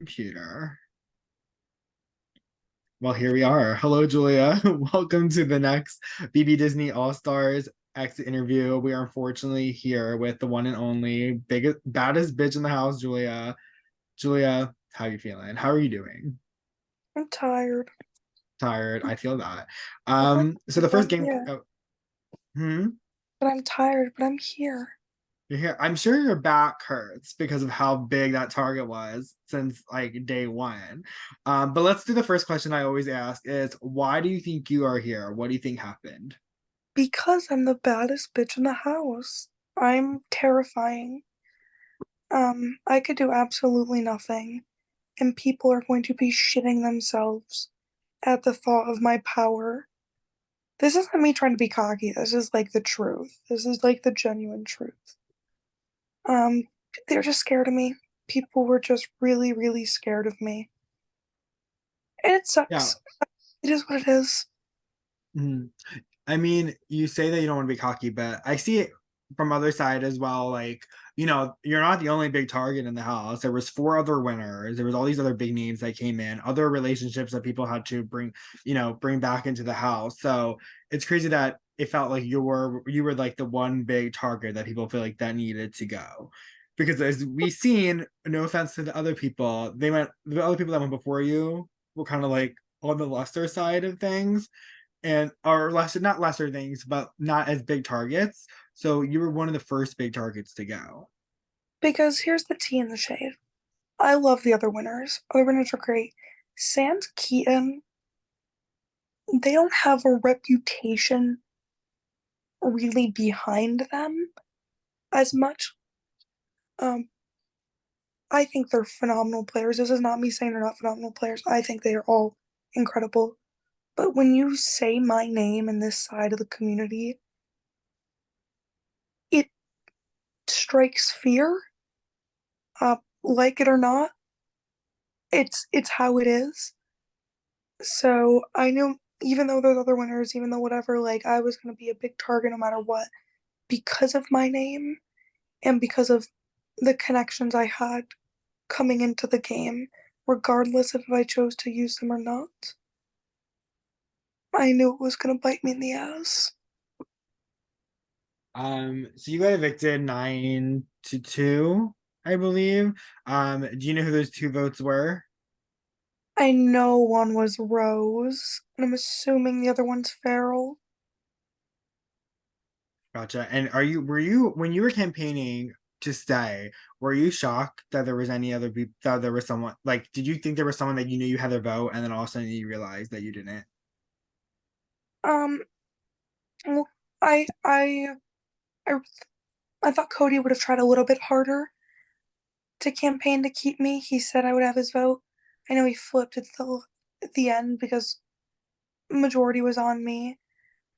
Computer. Well, here we are. Hello, Julia. Welcome to the next BB Disney All Stars exit interview. We are unfortunately here with the one and only biggest, baddest bitch in the house, Julia. Julia, how are you feeling? How are you doing? I'm tired, Tired. I feel that. but So the first I'm game. here. Oh, hmm. But I'm tired, but I'm here. You're here. I'm sure your back hurts because of how big that target was since like day one. But let's do the first question I always ask is why do you think you are here? What do you think happened? Because I'm the baddest bitch in the house. I'm terrifying. I could do absolutely nothing, and people are going to be shitting themselves at the thought of my power. This isn't me trying to be cocky. This is like the truth. This is like the genuine truth. Um, they're just scared of me. People were just really, really scared of me. And it Yeah. sucks. It is what it is. Mhm. I mean, you say that you don't want to be cocky, but I see it from other side as well. Like, you're not the only big target in the house. There was four other winners. There was all these other big names that came in, other relationships that people had to bring back into the house. So it's crazy that it felt like you were like the one big target that people feel like that needed to go. Because as we've seen, no offense to the other people that went before you were kind of like on the lesser side of things and or lesser not lesser things but not as big targets, so you were one of the first big targets to go. Because here's the tea in the shade. I love the other winners. Other winners are great. Sans Keaton, they don't have a reputation really behind them as much. Um, I think they're phenomenal players. This is not me saying they're not phenomenal players. I think they are all incredible. But when you say my name in this side of the community, it strikes fear. Like it or not, it's how it is. So I knew even though there's other winners, even though whatever, like I was gonna be a big target no matter what, because of my name and because of the connections I had coming into the game, regardless if I chose to use them or not. I knew it was gonna bite me in the ass. So you got evicted 9-2, I believe. Do you know who those two votes were? I know one was Rose, and I'm assuming the other one's Feral. Gotcha. And were you when you were campaigning to stay, were you shocked that there was any other people, that there was someone, like, did you think there was someone that you knew you had their vote and then all of a sudden you realized that you didn't? Um, well, I I I I thought Cody would have tried a little bit harder to campaign to keep me. He said I would have his vote. I know he flipped at the end because majority was on me,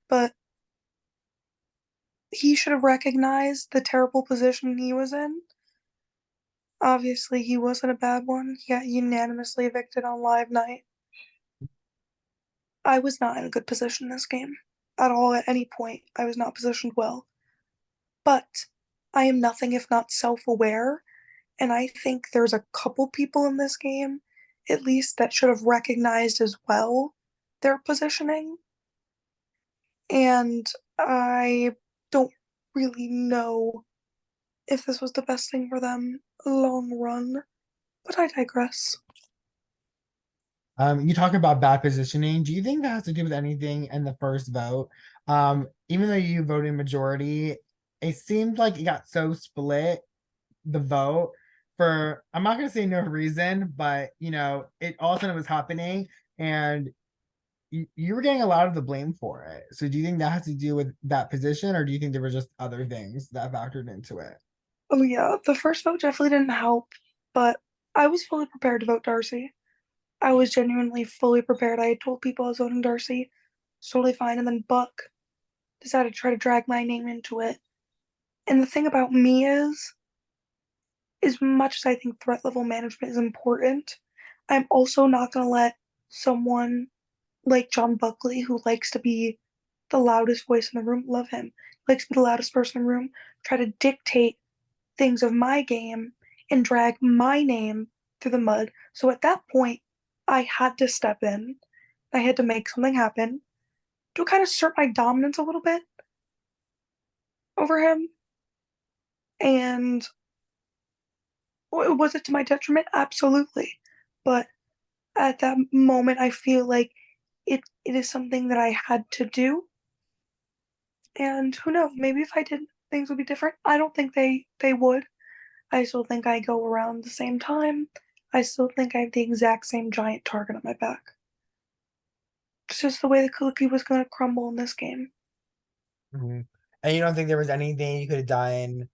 but he should have recognized the terrible position he was in. Obviously, he wasn't a bad one. He got unanimously evicted on live night. I was not in a good position this game at all at any point. I was not positioned well. But I am nothing if not self aware, and I think there's a couple people in this game, at least, that should have recognized as well their positioning. And I don't really know if this was the best thing for them long run, but I digress. You talk about bad positioning. Do you think that has to do with anything in the first vote? Even though you voted majority, it seemed like it got so split, the vote, for I'm not gonna say no reason, but it all of a sudden was happening and you were getting a lot of the blame for it. So do you think that has to do with that position, or do you think there were just other things that factored into it? Oh, yeah, the first vote definitely didn't help, but I was fully prepared to vote Darcy. I was genuinely fully prepared. I had told people I was voting Darcy. It's totally fine. And then Buck decided to try to drag my name into it. And the thing about me is, as much as I think threat level management is important, I'm also not going to let someone like John Buckley, who likes to be the loudest voice in the room, love him, likes to be the loudest person in the room, try to dictate things of my game and drag my name through the mud. So at that point, I had to step in. I had to make something happen to kind of assert my dominance a little bit over him. And was it to my detriment? Absolutely. But at that moment, I feel like it is something that I had to do. And who knows? Maybe if I did, things would be different. I don't think they would. I still think I go around the same time. I still think I have the exact same giant target on my back. It's just the way the cookie was going to crumble in this game. Mhm. And you don't think there was anything you could have done?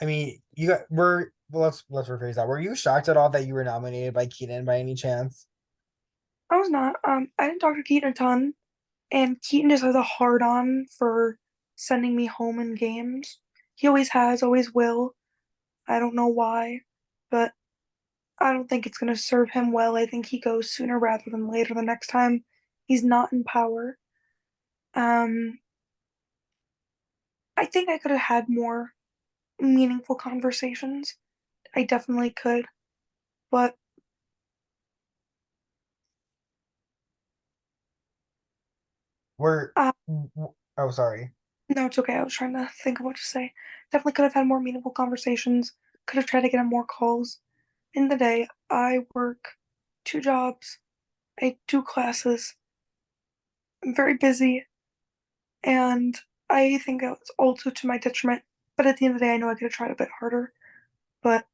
I mean, you got were well, let's rephrase that. Were you shocked at all that you were nominated by Keaton by any chance? I was not. I didn't talk to Keaton a ton, and Keaton just has a hard on for sending me home in games. He always has, always will. I don't know why, but I don't think it's going to serve him well. I think he goes sooner rather than later the next time he's not in power. Um, I think I could have had more meaningful conversations. I definitely could, but Were uh, oh, sorry. no, it's okay. I was trying to think of what to say. Definitely could have had more meaningful conversations. Could have tried to get him more calls. In the day, I work two jobs. I have two classes. I'm very busy, and I think that was also to my detriment. But at the end of the day, I know I could have tried a bit harder. But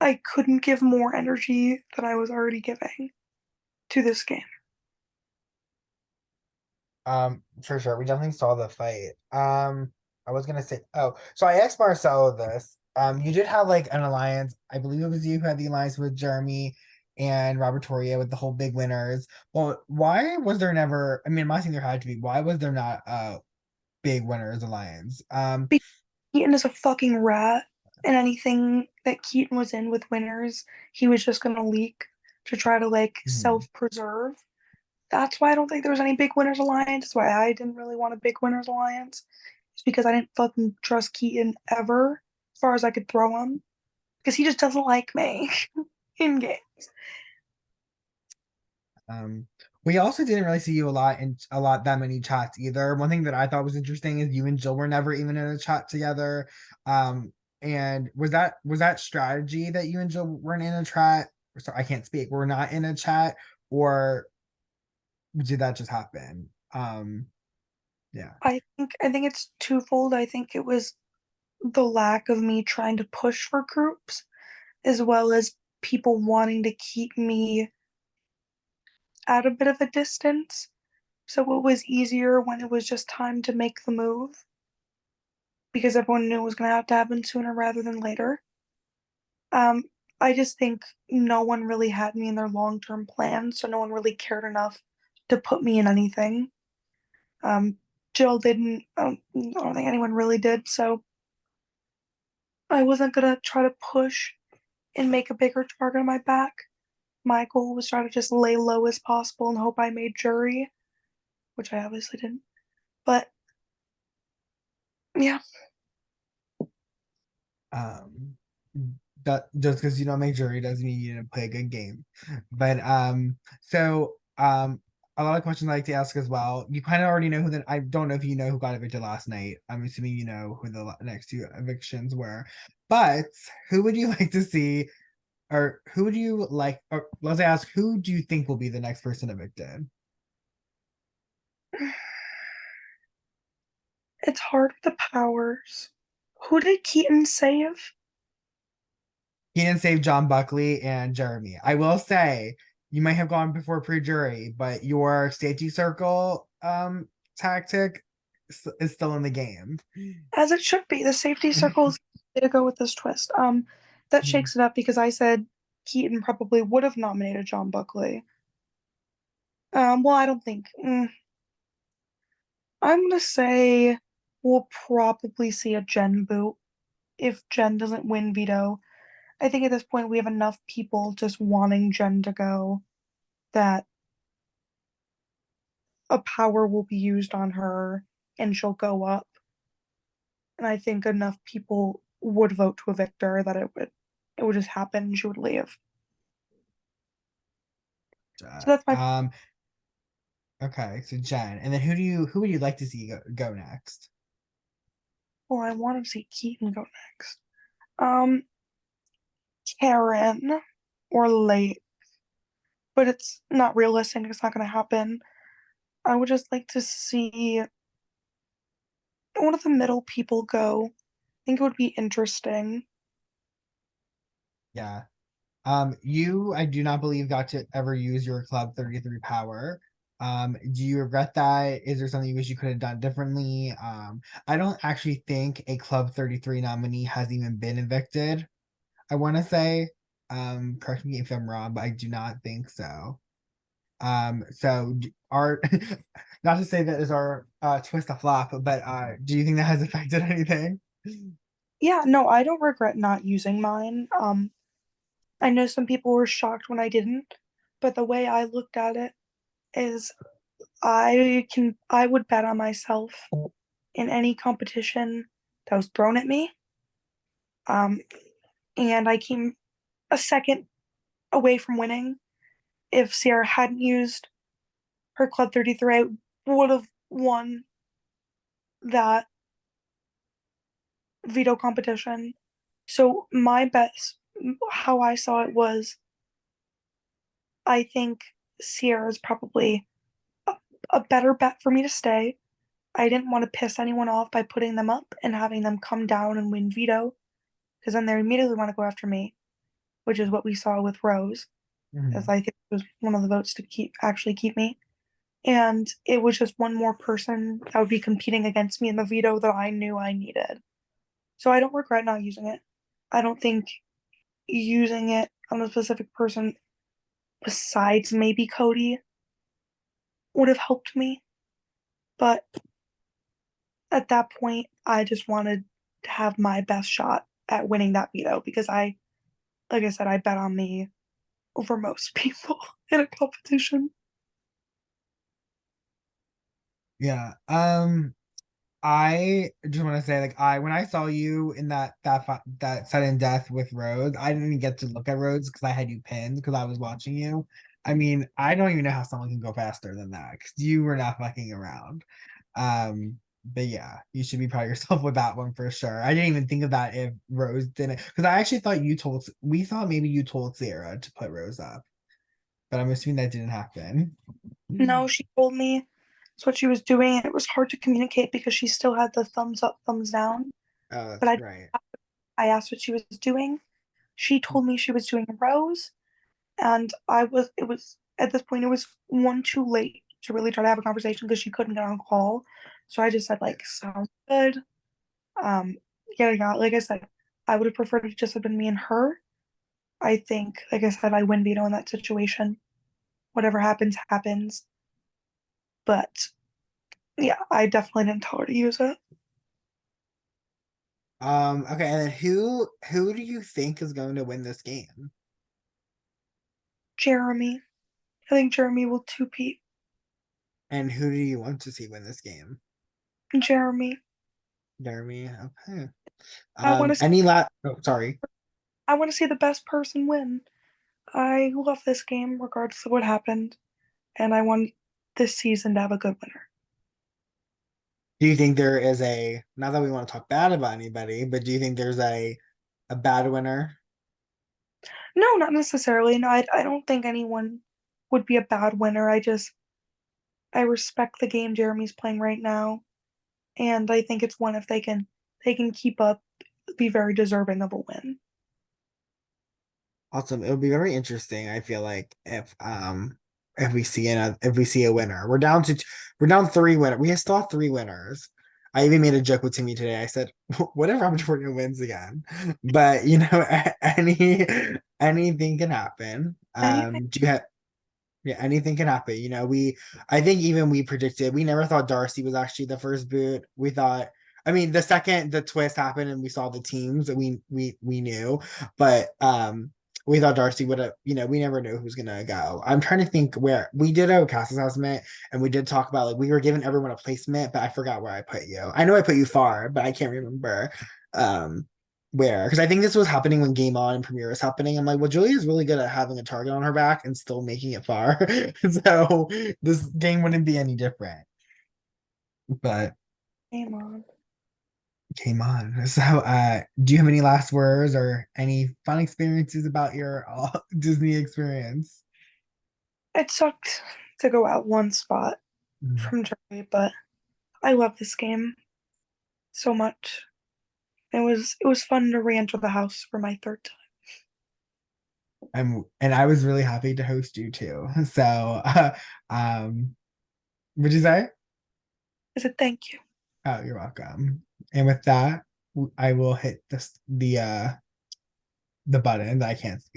I couldn't give more energy than I was already giving to this game. For sure. We definitely saw the fight. I was gonna say, oh, so I asked Marcelo this. You did have like an alliance. I believe it was you who had the alliance with Jeremy and Robert Torria with the whole big winners. Well, why was there never, I mean, I'm not saying there had to be, why was there not a big winners alliance? Keaton is a fucking rat, and anything that Keaton was in with winners, he was just gonna leak to try to like Mhm. self preserve. That's why I don't think there was any big winners alliance. That's why I didn't really want a big winners alliance. It's because I didn't fucking trust Keaton ever, as far as I could throw him, because he just doesn't like me in game. Um, we also didn't really see you a lot in a lot that many chats either. One thing that I thought was interesting is you and Jill were never even in a chat together. Um, and was that strategy that you and Jill weren't in a chat? So I can't speak. We're not in a chat, or did that just happen? Yeah. I think it's twofold. I think it was the lack of me trying to push for groups, as well as people wanting to keep me at a bit of a distance. So it was easier when it was just time to make the move because everyone knew it was going to happen sooner rather than later. Um, I just think no one really had me in their long term plans, so no one really cared enough to put me in anything. Um, Jill didn't, I don't think anyone really did, so I wasn't going to try to push and make a bigger target on my back. My goal was try to just lay low as possible and hope I made jury, which I obviously didn't. But yeah, Um, that just because you don't make jury doesn't mean you didn't play a good game. But a lot of questions I like to ask as well. You kind of already know who I don't know if you know who got evicted last night. I'm assuming you know who the next two evictions were. But who would you like to see, or who would you like, or let's ask, who do you think will be the next person evicted? it's hard with the powers. Who did Keaton save? He didn't save John Buckley and Jeremy. I will say you might have gone before pre-jury, but your safety circle tactic is still in the game. As it should be. The safety circle is the way to go with this twist. That shakes it up because I said Keaton probably would have nominated John Buckley. Well, I don't think. I'm gonna say we'll probably see a Jen boot if Jen doesn't win veto. I think at this point we have enough people just wanting Jen to go that a power will be used on her and she'll go up. And I think enough people would vote to evict her that it would it would just happen and she would leave. So Uh, that's my um, okay, so Jen, and then who would you like to see go next? well, I want to see Keaton go next. Um, Karen or late, but it's not realistic. It's not going to happen. I would just like to see one of the middle people go. I think it would be interesting. Yeah. You, I do not believe got to ever use your Club 33 power. Do you regret that? Is there something you wish you could have done differently? I don't actually think a Club 33 nominee has even been evicted. I want to say, correct me if I'm wrong, but I do not think so. Our not to say that is our twist a flop, but do you think that has affected anything? Yeah, no, I don't regret not using mine. I know some people were shocked when I didn't, but the way I looked at it is I would bet on myself in any competition that was thrown at me. Um, and I came a second away from winning. If Sierra hadn't used her Club 33, I would have won that veto competition. So my best, how I saw it was, I think Sierra is probably a, a better bet for me to stay. I didn't want to piss anyone off by putting them up and having them come down and win veto, because then they immediately want to go after me, which is what we saw with Rose, as Mhm. I think it was one of the votes to keep me. And it was just one more person that would be competing against me in the veto that I knew I needed. So I don't regret not using it. I don't think using it on a specific person besides maybe Cody would have helped me. But at that point, I just wanted to have my best shot at winning that veto because like I said, I bet on me over most people in a competition. Yeah. I just want to say, like, when I saw you in that sudden death with Rose, I didn't get to look at Rose because I had you pinned because I was watching you. I mean, I don't even know how someone can go faster than that because you were not fucking around. But yeah, you should be proud of yourself with that one for sure. I didn't even think of that if Rose didn't, because I actually thought we thought maybe you told Sarah to put Rose up, but I'm assuming that didn't happen. No, she told me that's what she was doing. It was hard to communicate because she still had the thumbs up, thumbs down. Oh, But that's right. I asked what she was doing. She told me she was doing Rose, and it was at this point it was one too late to really try to have a conversation because she couldn't get on call. So I just said Yeah. like sounds good. Um, yeah, like I said, I would have preferred it to just have been me and her. I think, like I said, I win veto in that situation. Whatever happens, happens. But yeah, I definitely didn't tell her to use it. Okay, and then who do you think is going to win this game? Jeremy. I think Jeremy will two-peat. And who do you want to see win this game? Jeremy. Jeremy. Okay. I want to see Any last oh sorry. I want to see the best person win. I love this game regardless of what happened, and I want this season to have a good winner. Do you think there is a not that we want to talk bad about anybody, but do you think there's a bad winner? No, not necessarily. No, I don't think anyone would be a bad winner. I respect the game Jeremy's playing right now, and I think it's one if they can keep up, be very deserving of a win. Awesome. It'll be very interesting, I feel like, if we see a winner. We're down three winners. We still have three winners. I even made a joke with Timmy today. I said, what if Robert Jordan wins again? But anything can happen. Anything. Do you have Yeah, anything can happen. I think even we predicted, we never thought Darcy was actually the first boot. We thought, I mean, the second the twist happened and we saw the teams, we knew, but we thought Darcy would have, we never knew who's gonna go. I'm trying to think where we did a cast assessment and we did talk about like we were giving everyone a placement, but I forgot where I put you. I know I put you far, but I can't remember. Um, Where? Because I think this was happening when Game On and Premiere was happening. I'm like, well, Julia's really good at having a target on her back and still making it far. So this game wouldn't be any different. But Game on. Game On. So do you have any last words or any fun experiences about your Disney experience? It sucked to go out one spot Mm. from Jersey, but I love this game so much. It was fun to re-enter the house for my third time. And I was really happy to host you too. So um would you say? I said thank you. Oh, you're welcome. And with that, I will hit the button that I can't speak.